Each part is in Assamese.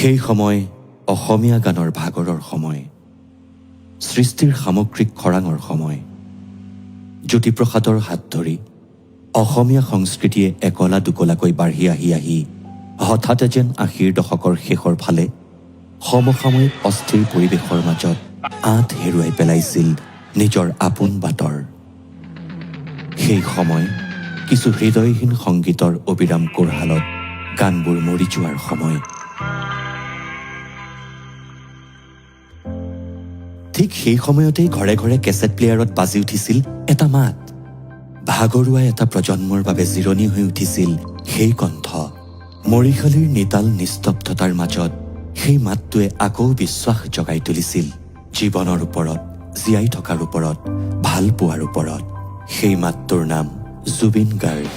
সেই সময় অসমীয়া গানৰ ভাগৰৰ সময়, সৃষ্টিৰ সামগ্ৰিক খৰাঙৰ সময়। জ্যোতিপ্ৰসাদৰ হাত ধৰি অসমীয়া সংস্কৃতিয়ে একলা দুকলাকৈ বাঢ়ি আহি হঠাতে যেন ৮০ৰ দশকৰ শেষৰ ফালে সমসাময়িক অস্থিৰ পৰিৱেশৰ মাজত আঁত হেৰুৱাই পেলাইছিল নিজৰ আপোন বাটৰ। সেই সময় কিছু হৃদয়হীন সংগীতৰ অবিৰাম কোৰহালত গানবোৰ মৰি যোৱাৰ সময়। ঠিক সেই সময়তেই ঘৰে ঘৰে কেছেট প্লেয়াৰত বাজি উঠিছিল এটা মাত। ভাগৰুৱা এটা প্ৰজন্মৰ বাবে জিৰণি হৈ উঠিছিল সেই কণ্ঠ। মৰিশালীৰ নিতাল নিস্তব্ধতাৰ মাজত সেই মাতটোৱে আকৌ বিশ্বাস জগাই তুলিছিল জীৱনৰ ওপৰত, জীয়াই থকাৰ ওপৰত, ভাল পোৱাৰ ওপৰত। সেই মাতটোৰ নাম জুবিন গাৰ্গ।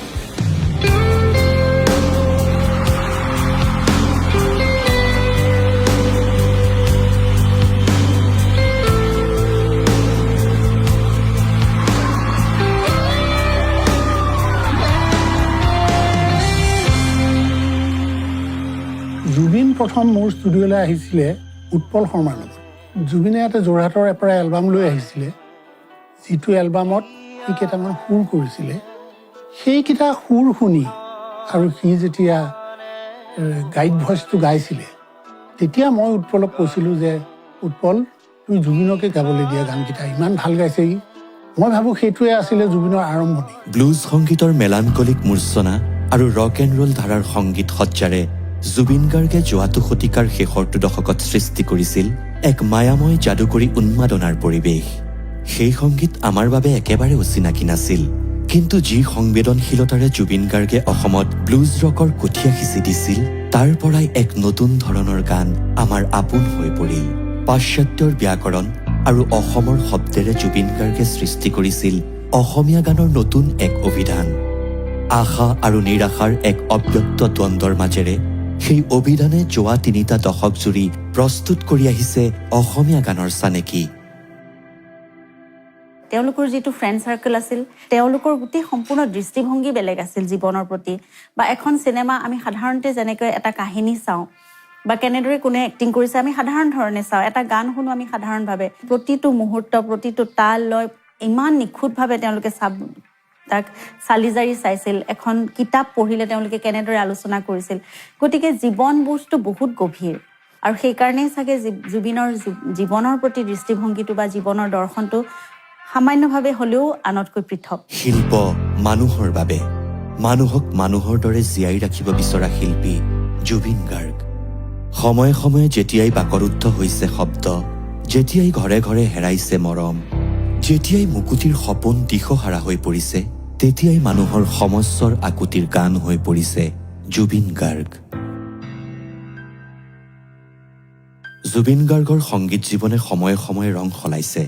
জুবিন প্ৰথম মোৰ ষ্টুডিঅ'লৈ আহিছিলে উৎপল শৰ্মাৰ লগত। জুবিনে এটা যোৰহাটৰ পৰা এলবাম লৈ আহিছিলে, যিটো এলবামত সি কেইটামান সুৰ কৰিছিলে। সেইকেইটা সুৰ শুনি আৰু সি যেতিয়া গাইড ভইচটো গাইছিলে, তেতিয়া মই উৎপলক কৈছিলোঁ যে উৎপল, তুমি জুবিনকে গাবলৈ দিয়া গানকেইটা, ইমান ভাল গাইছে ই। মই ভাবোঁ সেইটোৱে আছিলে জুবিনৰ আৰম্ভণি। ব্লুজ সংগীতৰ মেলানকলিক মূৰ্ছনা আৰু ৰক এণ্ড ৰোল ধাৰাৰ সংগীত সজ্জাৰে জুবিন গাৰ্গে যোৱাটো শতিকাৰ শেষৰটো দশকত সৃষ্টি কৰিছিল এক মায়াময় যাদুকৰী উন্মাদনাৰ পৰিৱেশ। সেই সংগীত আমাৰ বাবে একেবাৰে অচিনাকি নাছিল, কিন্তু যি সংবেদনশীলতাৰে জুবিন গাৰ্গে অসমত ব্লুজ ৰকৰ কঠীয়া সিঁচি দিছিল, তাৰ পৰাই এক নতুন ধৰণৰ গান আমাৰ আপোন হৈ পৰিল। পাশ্চাত্যৰ ব্যাকৰণ আৰু অসমৰ শব্দেৰে জুবিন গাৰ্গে সৃষ্টি কৰিছিল অসমীয়া গানৰ নতুন এক অভিধান। আশা আৰু নিৰাশাৰ এক অব্যক্ত দ্বন্দ্বৰ মাজেৰে সেই অভিধানে যোৱা ৩টা দশক জুৰি প্ৰস্তুত কৰি আহিছে অসমীয়া গানৰ চানেকি। তেওঁলোকৰ যিটো ফ্ৰেণ্ড চাৰ্কেল আছিল, তেওঁলোকৰ গোটেই সম্পূৰ্ণ দৃষ্টিভংগী বেলেগ আছিল জীৱনৰ প্ৰতি। বা এখন চিনেমা আমি সাধাৰণতে যেনেকৈ এটা কাহিনী চাওঁ বা কেনেদৰে কোনে এক্টিং কৰিছে আমি সাধাৰণ ধৰণে চাওঁ, এটা গান শুনো আমি সাধাৰণভাৱে। প্ৰতিটো মুহূৰ্ত, প্ৰতিটো তাল লয় ইমান নিখুঁতভাৱে তেওঁলোকে তাক চালি জাৰি চাইছিল। এখন কিতাপ পঢ়িলে তেওঁলোকে কেনেদৰে আলোচনা কৰিছিল। গতিকে জীৱনবোধটো বহুত গভীৰ, আৰু সেইকাৰণেই চাগে জুবিনৰ জীৱনৰ প্ৰতি দৃষ্টিভংগীটো বা জীৱনৰ দৰ্শনটো সামান্যভাৱে হ'লেও আনতকৈ পৃথক। শিল্প মানুহৰ বাবে, মানুহক মানুহৰ দৰে জীয়াই ৰাখিব বিচৰা শিল্পী জুবিন গাৰ্গ। সময়ে সময়ে যেতিয়াই বাকৰুদ্ধ হৈছে শব্দ, যেতিয়াই ঘৰে ঘৰে হেৰাইছে মৰম, যেতিয়াই মুকুতিৰ সপোন দিশহাৰা হৈ পৰিছে, তেতিয়াই মানুহৰ সমস্যৰ আকুতিৰ গান হৈ পৰিছে জুবিন গাৰ্গ। জুবিন গাৰ্গৰ সংগীত জীৱনে সময়ে সময়ে ৰং সলাইছে।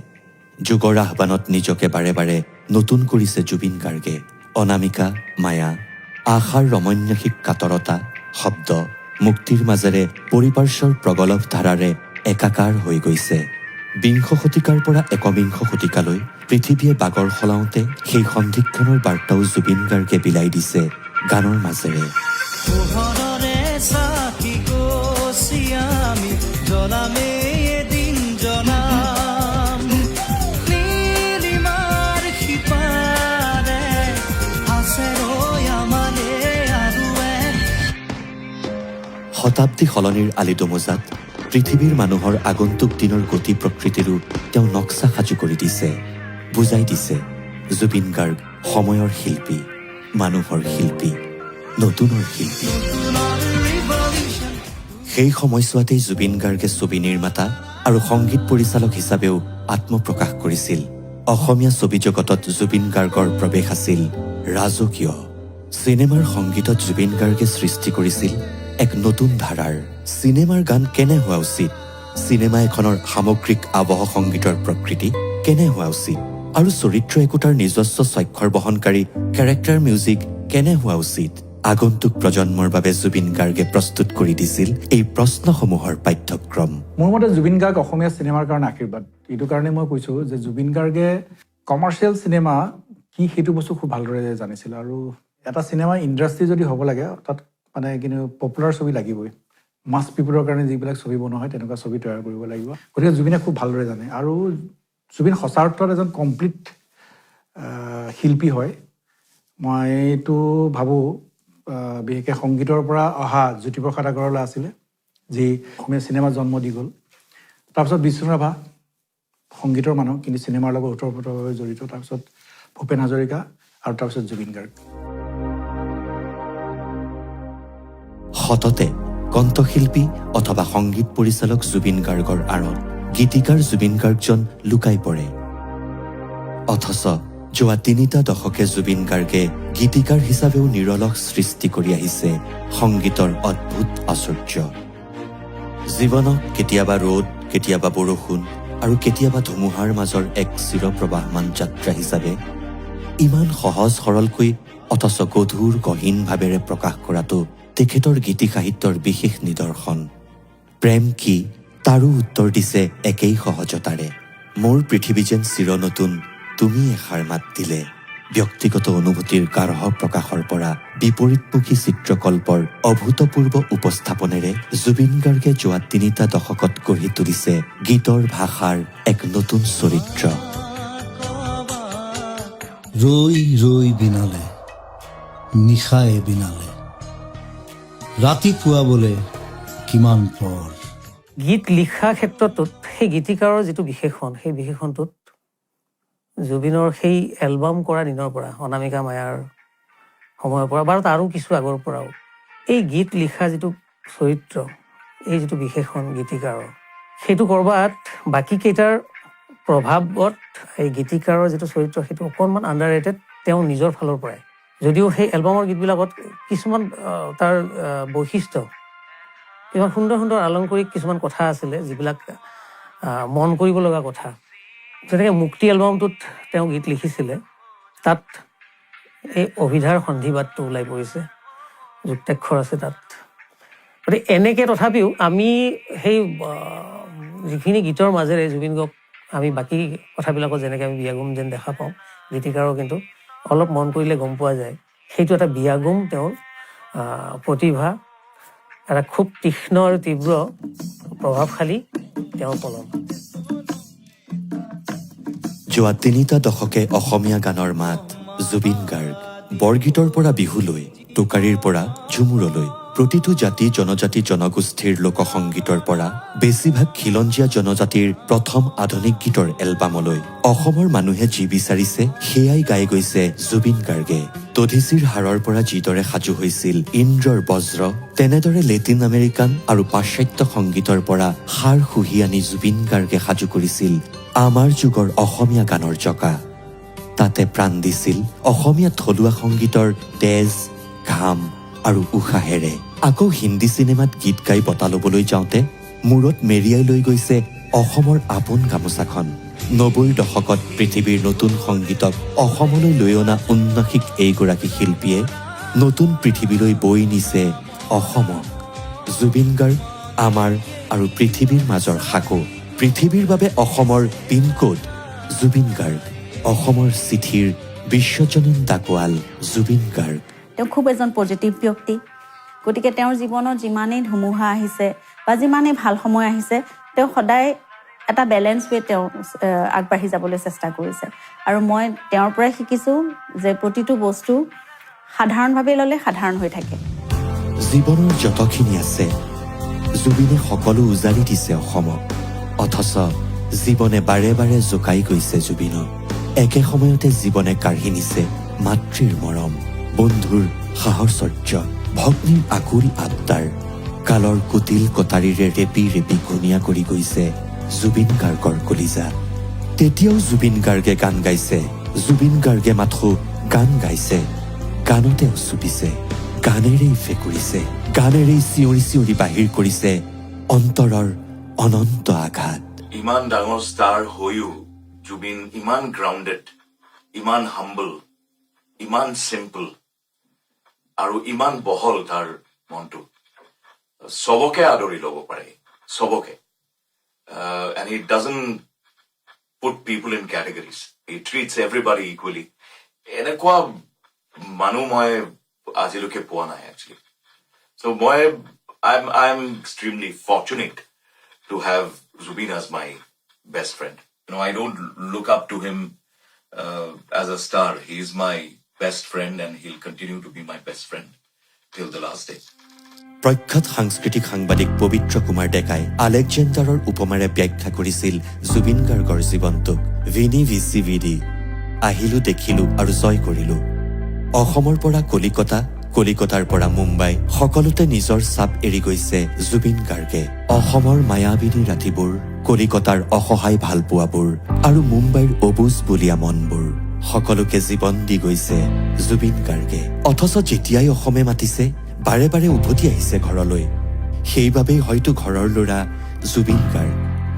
যুগৰ আহ্বানত নিজকে বাৰে বাৰে নতুন কৰিছে জুবিন গাৰ্গে। অনামিকা, মায়া, আশাৰ ৰমন্যাসিক কাতৰতা, শব্দ, মুক্তিৰ মাজেৰে পৰিপাৰ্শ্বৰ প্ৰগলভ ধাৰাৰে একাকাৰ হৈ গৈছে। বিংশ শতিকাৰ পৰা একবিংশ শতিকালৈ পৃথিৱীয়ে বাগৰ সলাওঁতে সেই সন্ধিক্ষণৰ বাৰ্তাও জুবিন গাৰ্গে বিলাই দিছে গানৰ মাজেৰে। শতাব্দী সলনিৰ আলিদোমোজাত পৃথিৱীৰ মানুহৰ আগন্তুক দিনৰ গতি প্ৰকৃতিৰো তেওঁ নক্সা সাজু কৰি দিছে, বুজাই দিছে জুবিন গাৰ্গ সময়ৰ শিল্পী, মানুহৰ শিল্পী, নতুনৰ শিল্পী। সেই সময়ছোৱাতেই জুবিন গাৰ্গে ছবি নিৰ্মাতা আৰু সংগীত পৰিচালক হিচাপেও আত্মপ্ৰকাশ কৰিছিল। অসমীয়া ছবি জগতত জুবিন গাৰ্গৰ প্ৰৱেশ আছিল ৰাজকীয়। চিনেমাৰ সংগীতত জুবিন গাৰ্গে সৃষ্টি কৰিছিল এক নতুন ধাৰাৰ। চিনেমাৰ গান কেনে হোৱা উচিত, চিনেমা এখনৰ সামগ্ৰিক আৱহ সংগীতৰ প্ৰকৃতি কেনে হোৱা উচিত, আৰু চৰিত্ৰ একোটাৰ নিজস্ব স্বাক্ষৰ বহনকাৰী কেৰেক্টাৰ মিউজিক কেনে হোৱা উচিত, আগন্তুক প্ৰজন্মৰ বাবে জুবিন গাৰ্গে প্ৰস্তুত কৰি দিছিল এই প্ৰশ্নসমূহৰ পাঠ্যক্ৰম। মোৰ মতে জুবিন গাৰ্গ অসমীয়া চিনেমাৰ কাৰণে আশীৰ্বাদ। এইটো কাৰণে মই কৈছোঁ যে জুবিন গাৰ্গে কমাৰ্চিয়েল চিনেমা কি সেইটো বস্তু খুব ভালদৰে জানিছিল। আৰু এটা চিনেমা ইণ্ডাষ্ট্ৰি যদি হ'ব লাগে তাত মানে কিন্তু পপুলাৰ ছবি লাগিবই। মাছ পিপুলৰ কাৰণে যিবিলাক ছবি বনোৱা হয় তেনেকুৱা ছবি তৈয়াৰ কৰিব লাগিব। গতিকে জুবিনে খুব ভালদৰে জানে আৰু জুবিন সঁচা অৰ্থত এজন কমপ্লিট শিল্পী হয়। মইতো ভাবোঁ বিশেষকৈ সংগীতৰ পৰা অহা জ্যোতিপ্ৰসাদ আগৰৱালা আছিলে, যি অসমীয়া চিনেমাত জন্ম দি গ'ল। তাৰপিছত বিষ্ণু ৰাভা সংগীতৰ মানুহ, কিন্তু চিনেমাৰ লগত ওতঃপ্ৰোতভাৱে জড়িত। তাৰপিছত ভূপেন হাজৰিকা আৰু তাৰপিছত জুবিন গাৰ্গ। সততে কণ্ঠশিল্পী অথবা সংগীত পৰিচালক জুবিন গাৰ্গৰ আঁৰত গীতিকাৰ জুবিন গাৰ্গজন লুকাই পৰে। অথচ যোৱা ৩টা দশকে জুবিন গাৰ্গে গীতিকাৰ হিচাপেও নিৰলস সৃষ্টি কৰি আহিছে সংগীতৰ অদ্ভুত আশ্চৰ্য। জীৱনক কেতিয়াবা ৰ'দ, কেতিয়াবা বৰষুণ আৰু কেতিয়াবা ধুমুহাৰ মাজৰ এক চিৰপ্ৰবাহমান যাত্ৰা হিচাপে ইমান সহজ সৰলকৈ অথচ গধুৰ গহীন ভাৱেৰে প্ৰকাশ কৰাটো তেখেতৰ গীতি সাহিত্যৰ বিশেষ নিদৰ্শন। প্ৰেম কি তাৰো উত্তৰ দিছে একেই সহজতাৰে। মোৰ পৃথিৱী যেন চিৰ নতুন, তুমি এষাৰ মাত দিলে। ব্যক্তিগত অনুভূতিৰ গাঢ় প্ৰকাশৰ পৰা বিপৰীতমুখী চিত্ৰকল্পৰ অভূতপূৰ্ব উপস্থাপনেৰে জুবিন গাৰ্গে যোৱা ৩টা দশকত গঢ়ি তুলিছে গীতৰ ভাষাৰ এক নতুন চৰিত্ৰ। ৰৈ ৰৈ বিনালে, নিশায়ে বিনালে, ৰাতিপুৱা বোলে কিমান পৰ। গীত লিখা ক্ষেত্ৰটোত সেই গীতিকাৰৰ যিটো বিশেষণ, সেই বিশেষণটোত জুবিনৰ সেই এলবাম কৰা দিনৰ পৰা, অনামিকা মায়াৰ সময়ৰ পৰা বাৰু তাৰো কিছু আগৰ পৰাও এই গীত লিখা যিটো চৰিত্ৰ, এই যিটো বিশেষণ গীতিকাৰৰ, সেইটো ক'ৰবাত বাকীকেইটাৰ প্ৰভাৱত এই গীতিকাৰৰ যিটো চৰিত্ৰ সেইটো অকণমান আণ্ডাৰৰেটেড তেওঁ নিজৰ ফালৰ পৰাই। যদিও সেই এলবামৰ গীতবিলাকত কিছুমান তাৰ বৈশিষ্ট্য, কিমান সুন্দৰ সুন্দৰ আলংকাৰিক কিছুমান কথা আছিলে যিবিলাক মন কৰিব লগা কথা। যেনেকৈ মুক্তি এলবামটোত তেওঁ গীত লিখিছিলে, তাত এই অভিধাৰ সন্ধিবাদটো ওলাই পৰিছে, যুক্তাক্ষৰ আছে তাত। গতিকে এনেকৈ তথাপিও আমি সেই যিখিনি গীতৰ মাজেৰে জুবিন গাৰ্গক আমি বাকী কথাবিলাকত যেনেকৈ আমি বিয়াগুম যেন দেখা পাওঁ, গীতিকাৰৰ কিন্তু অলপ মন কৰিলে গম পোৱা যায় সেইটো এটা বিয়াগুম তেওঁৰ প্ৰতিভা, এটা খুব তীক্ষ্ণ আৰু তীব্ৰ প্ৰভাৱশালী তেওঁৰ কলম। যোৱা ৩টা দশকে অসমীয়া গানৰ মাত জুবিন গাৰ্গ। বৰগীতৰ পৰা বিহুলৈ, টোকাৰীৰ পৰা ঝুমুৰলৈ, প্ৰতিটো জাতি জনজাতি জনগোষ্ঠীৰ লোকসংগীতৰ পৰা বেছিভাগ খিলঞ্জীয়া জনজাতিৰ প্ৰথম আধুনিক গীতৰ এলবামলৈ অসমৰ মানুহে যি বিচাৰিছে সেয়াই গাই গৈছে জুবিন গাৰ্গে। তধিচিৰ হাৰৰ পৰা যিদৰে সাজু হৈছিল ইন্দ্ৰৰ বজ্ৰ, তেনেদৰে লেটিন আমেৰিকান আৰু পাশ্চাত্য সংগীতৰ পৰা সাৰ সুহি আনি জুবিন গাৰ্গে সাজু কৰিছিল আমাৰ যুগৰ অসমীয়া গানৰ জকা। তাতে প্ৰাণ দিছিল অসমীয়া থলুৱা সংগীতৰ তেজ, ঘাম আৰু উশাহেৰে। আকৌ হিন্দী চিনেমাত গীত গাই বঁটা ল'বলৈ যাওঁতে মূৰত মেৰিয়াই লৈ গৈছে অসমৰ আপোন গামোচাখন। ৯০ৰ দশকত পৃথিৱীৰ নতুন সংগীতক অসমলৈ লৈ অনা উন্নসিক এইগৰাকী শিল্পীয়ে নতুন পৃথিৱীলৈ বৈ নিছে অসমক। জুবিন গাৰ্গ আমাৰ আৰু পৃথিৱীৰ মাজৰ সাঁকো। পৃথিৱীৰ বাবে অসমৰ পিনক'ড জুবিন গাৰ্গ। অসমৰ চিঠিৰ বিশ্বজনীন ডাকোৱাল জুবিন গাৰ্গ। তেওঁ খুব এজন পজিটিভ ব্যক্তি। গতিকে তেওঁৰ জীৱনত যিমানেই ধুমুহা আহিছে বা যিমানেই ভাল সময় আহিছে, তেওঁ সদায় এটা বেলেঞ্চ ৱে তেওঁ আগবাঢ়ি যাবলৈ চেষ্টা কৰিছে। আৰু মই তেওঁৰ পৰাই শিকিছোঁ যে প্ৰতিটো বস্তু সাধাৰণভাৱে ল'লে সাধাৰণ হৈ থাকে। জীৱনৰ যতখিনি আছে জুবিনে সকলো উজাৰি দিছে অসমক। অথচ জীৱনে বাৰে বাৰে জোকাই গৈছে জুবিনক। একে সময়তে জীৱনে কাঢ়ি নিছে মাতৃৰ মৰম, বন্ধুৰ সাহচৰ্য, ভগ্নীৰ আকুল আবদাৰ। কালৰ কুটিল কটাৰীৰে ৰেপি ৰেপি ঘূণীয়া কৰি গৈছে জুবিন গাৰ্গৰ কলিজা। তেতিয়াও জুবিন গাৰ্গে গান গাইছে, জুবিন গাৰ্গে মাথো গান গাইছে, গানতে উচুপিছে, গানেৰেই ফেকুৰিছে, গানেৰেই চিঞৰি চিঞৰি বাহিৰ কৰিছে অন্তৰৰ অনন্ত আঘাত। ইমান ডাঙৰ ষ্টাৰ হৈও জুবিন ইমান গ্ৰাউণ্ডেড, ইমান হাম্বল, ইমান চিম্পল আৰু ইমান বহল তাৰ মনটো। চবকে আদৰি ল'ব পাৰে, চবকে। And he doesn't put people in categories. He treats everybody equally. এনেকুৱা মানুহ মই আজিলৈকে পোৱা নাই একচুৱেলি। চ' মই I'm extremely fortunate to have Zubin as my best friend. I don't look up to him as a star. He's my best friend and he'll continue to be my best friend till the last day. প্ৰখ্যাত সাংস্কৃতিক সাংবাদিক পবিত্ৰ কুমাৰ ডেকাই আলেকজেণ্ডাৰৰ উপমাৰে ব্যাখ্যা কৰিছিল জুবিন গাৰ্গৰ জীৱনটোক। ভিনি ভিচি ভিডি, আহিলো দেখিলো আৰু জয় কৰিলো। অসমৰ পৰা কলিকতা, কলিকতাৰ পৰা মুম্বাই, সকলোতে নিজৰ ছাপ এৰি গৈছে জুবিন গাৰ্গে। অসমৰ মায়াবিনী ৰাতিবোৰ, কলিকতাৰ অসহায় ভালপোৱাবোৰ আৰু মুম্বাইৰ অবুজ বলীয়া মনবোৰ, সকলোকে জীৱন দি গৈছে জুবিন গাৰ্গে। অথচ যেতিয়াই অসমে মাতিছে বাৰে বাৰে উভতি আহিছে ঘৰলৈ। সেইবাবেই হয়তো ঘৰৰ ল'ৰা জুবিন গাৰ্গ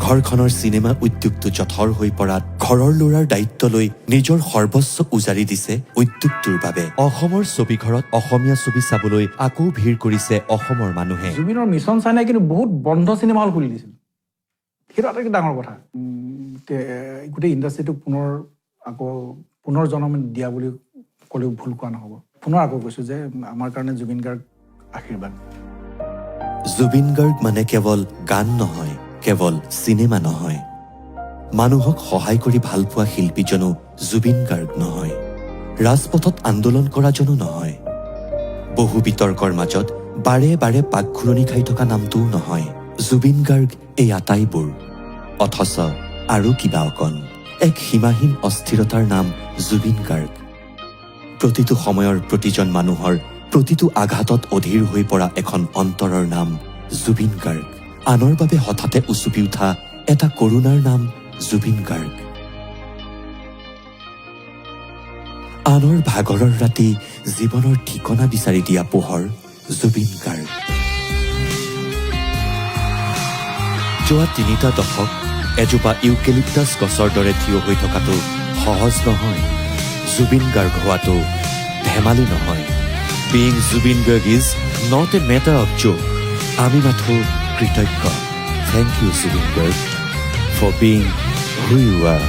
ঘৰখনৰ চিনেমা উদ্যোগটো জঠৰ হৈ পৰাত ঘৰৰ ল'ৰাৰ দায়িত্ব লৈ নিজৰ সৰ্বস্ব উজাৰি দিছে উদ্যোগটোৰ বাবে। অসমৰ ছবিঘৰত অসমীয়া ছবি চাবলৈ আকৌ ভিৰ কৰিছে অসমৰ মানুহে। জুবিনৰ মিছন চাইনাই কিন্তু বহুত বন্ধ চিনেমা হল খুলি দিছিল, সেইটো আটাইতকৈ ডাঙৰ কথা। গোটেই ইণ্ডাষ্ট্ৰিটোক পুনৰ জন্ম দিয়া বুলি ক'লেও ভুল কোৱা নহ'ব। পুনৰ আকৌ কৈছোঁ যে আমাৰ কাৰণে জুবিন গাৰ্গ আশীৰ্বাদ। জুবিন গাৰ্গ মানে কেৱল গান নহয়, কেৱল চিনেমা নহয়, মানুহক সহায় কৰি ভাল পোৱা শিল্পীজনো জুবিন গাৰ্গ নহয়, ৰাজপথত আন্দোলন কৰাজনো নহয়, বহু বিতৰ্কৰ মাজত বাৰে বাৰে পাকঘূৰণি খাই থকা নামটোও নহয়। জুবিন গাৰ্গ এই আটাইবোৰ, অথচ আৰু কিবা অকণ, এক সীমাহীন অস্থিৰতাৰ নাম জুবিন গাৰ্গ। প্ৰতিটো সময়ৰ প্ৰতিজন মানুহৰ প্ৰতিটো আঘাতত অধীৰ হৈ পৰা এখন অন্তৰৰ নাম জুবিন গাৰ্গ। আনৰ বাবে হঠাতে উচুপি উঠা এটা কৰুণাৰ নাম জুবিন গাৰ্গ। আনৰ ভাগৰৰ ৰাতি জীৱনৰ ঠিকনা বিচাৰি দিয়া পোহৰ জুবিন গাৰ্গ। যোৱা ৩টা দশক এজোপা ইউকেলিপ্টাছ গছৰ দৰে থিয় হৈ থকাটো সহজ নহয়, জুবিন গাৰ্গ হোৱাটো ধেমালি নহয়। Being Zubin Garg is not a matter of joke. আমি মাথো কৃতজ্ঞ। Thank you, Zubin Garg, for being who you are.